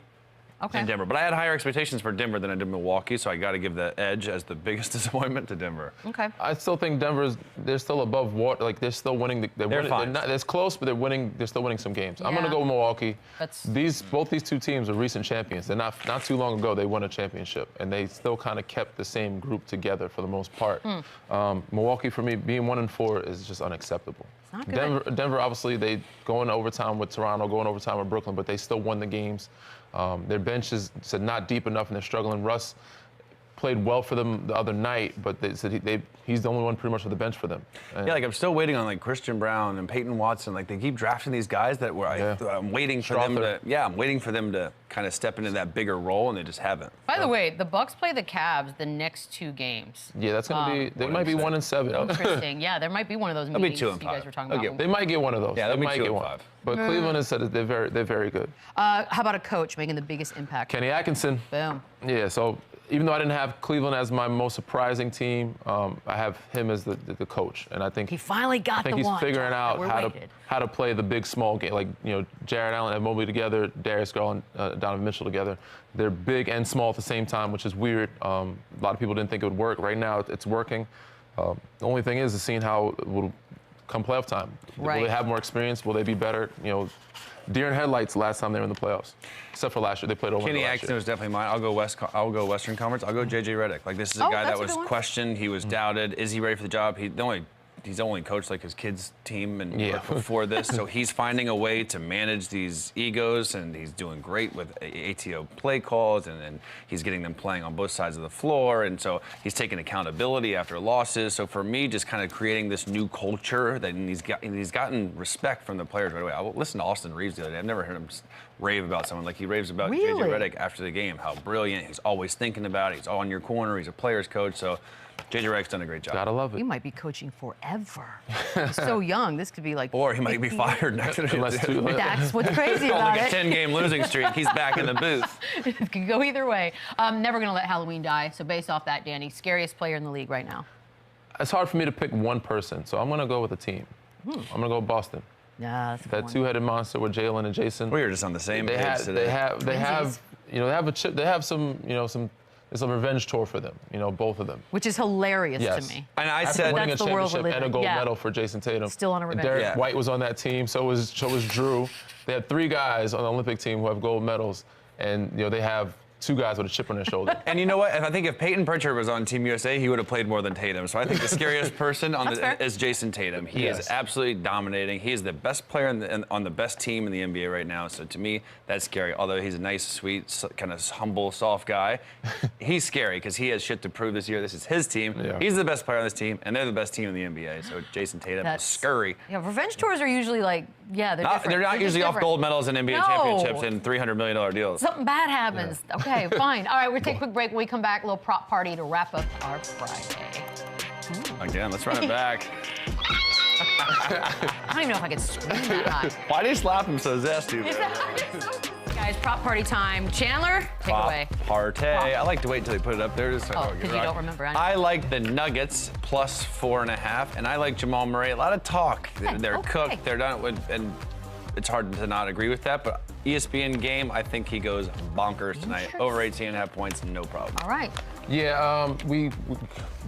And Denver. But I had higher expectations for Denver than I did Milwaukee, so I got to give the edge as the biggest disappointment to Denver. Okay. I still think they're still above water. Like, they're still winning. They're fine. It's close, but they're winning. They're still winning some games. Yeah. I'm going to go Milwaukee. Both these two teams are recent champions. They're not too long ago, they won a championship, and they still kind of kept the same group together for the most part. Milwaukee, for me, being 1-4 is just unacceptable. Denver, obviously, they go into overtime with Toronto, go into overtime with Brooklyn, but they still won the games. Their bench is not deep enough, and they're struggling. Russ played well for them the other night, but they said he's the only one pretty much on the bench for them. And yeah, like I'm still waiting on like Christian Brown and Peyton Watson. Like they keep drafting these guys that I'm waiting for them to. Yeah, I'm waiting for them to kind of step into that bigger role, and they just haven't. By the way, the Bucks play the Cavs the next 2 games. Yeah, that's gonna be. They might be 1-7. Interesting. Yeah, there might be one of those meetings you guys were talking about. They might get one of those. Yeah, they might get one. But Cleveland has said that they're very good. How about a coach making the biggest impact? Kenny Atkinson. Boom. Yeah, so even though I didn't have Cleveland as my most surprising team, I have him as the coach, and I think he finally got the one. I think he's figuring out how to play the big small game, like Jared Allen and Mobley together, Darius Garland, Donovan Mitchell together. They're big and small at the same time, which is weird. A lot of people didn't think it would work. Right now, it's working. The only thing is seeing how it will come playoff time. Right. Will they have more experience? Will they be better? Deer in headlights last time they were in the playoffs, except for last year. They played over. Kenny Atkinson was definitely mine. I'll go Western Conference. I'll go JJ Redick. Like this is a guy that was questioned. He was doubted. Is he ready for the job? He's only coached like his kids' team and before this, so he's finding a way to manage these egos, and he's doing great with ATO play calls, and he's getting them playing on both sides of the floor, and so he's taking accountability after losses. So for me, just kind of creating this new culture that he's gotten respect from the players right away. I listened to Austin Reeves the other day. I've never heard him rave about someone like he raves about JJ Redick after the game. How brilliant! He's always thinking about it. He's all in your corner. He's a player's coach. So JJ Redick's done a great job. Gotta love it. He might be coaching forever. He's so young. This could be like. Or he might be fired next year. That's what's crazy about it. Like a 10-game losing streak. He's back in the booth. It could go either way. Never gonna let Halloween die. So based off that, Danny, scariest player in the league right now. It's hard for me to pick one person, so I'm gonna go with a team. I'm gonna go Boston. Yeah, that's that two-headed monster with Jalen and Jason. We were just on the same page today. They have a chip. They have some, it's a revenge tour for them, both of them. Which is hilarious to me. And I said winning a championship and a gold medal for Jason Tatum. Still on a revenge. And Derek White was on that team. So was Drew. They had 3 guys on the Olympic team who have gold medals, and they have 2 guys with a chip on their shoulder. And you know what? I think if Peyton Pritchard was on Team USA, he would have played more than Tatum. So I think the scariest person is Jason Tatum. He is absolutely dominating. He is the best player on the best team in the NBA right now. So to me, that's scary. Although he's a nice, sweet, kind of humble, soft guy, he's scary because he has shit to prove this year. This is his team. Yeah. He's the best player on this team, and they're the best team in the NBA. So Jason Tatum is scary. Yeah, revenge tours are usually like, they're different. They're not usually off gold medals and NBA championships and $300 million deals. Something bad happens. Yeah. Okay, fine. All right, we'll take a quick break. When we come back, a little prop party to wrap up our Friday. Again, let's run it back. I don't even know if I could scream that high. Why do you slap him so zesty? Guys, prop party time. Chandler, take it away. Party. I like to wait until they put it up there. Because you don't remember. I like the Nuggets plus 4.5, and I like Jamal Murray. A lot of talk. They're cooked. They're done with, and it's hard to not agree with that, but ESPN game, I think he goes bonkers tonight. Over 18.5 points, no problem. All right. Yeah, we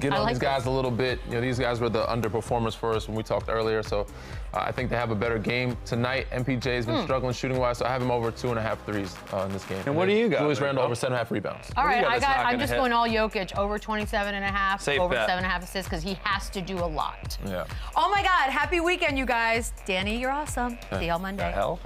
get on these guys a little bit. These guys were the underperformers for us when we talked earlier, so I think they have a better game tonight. MPJ's been struggling shooting-wise, so I have him over 2.5 threes in this game. And what do you got? Julius Randle over 7.5 rebounds. All right, I'm just going all Jokic, over 27.5, Safe over bet. 7.5 assists, because he has to do a lot. Yeah. Oh my God, happy weekend, you guys. Danny, you're awesome. See you on Monday. The hell?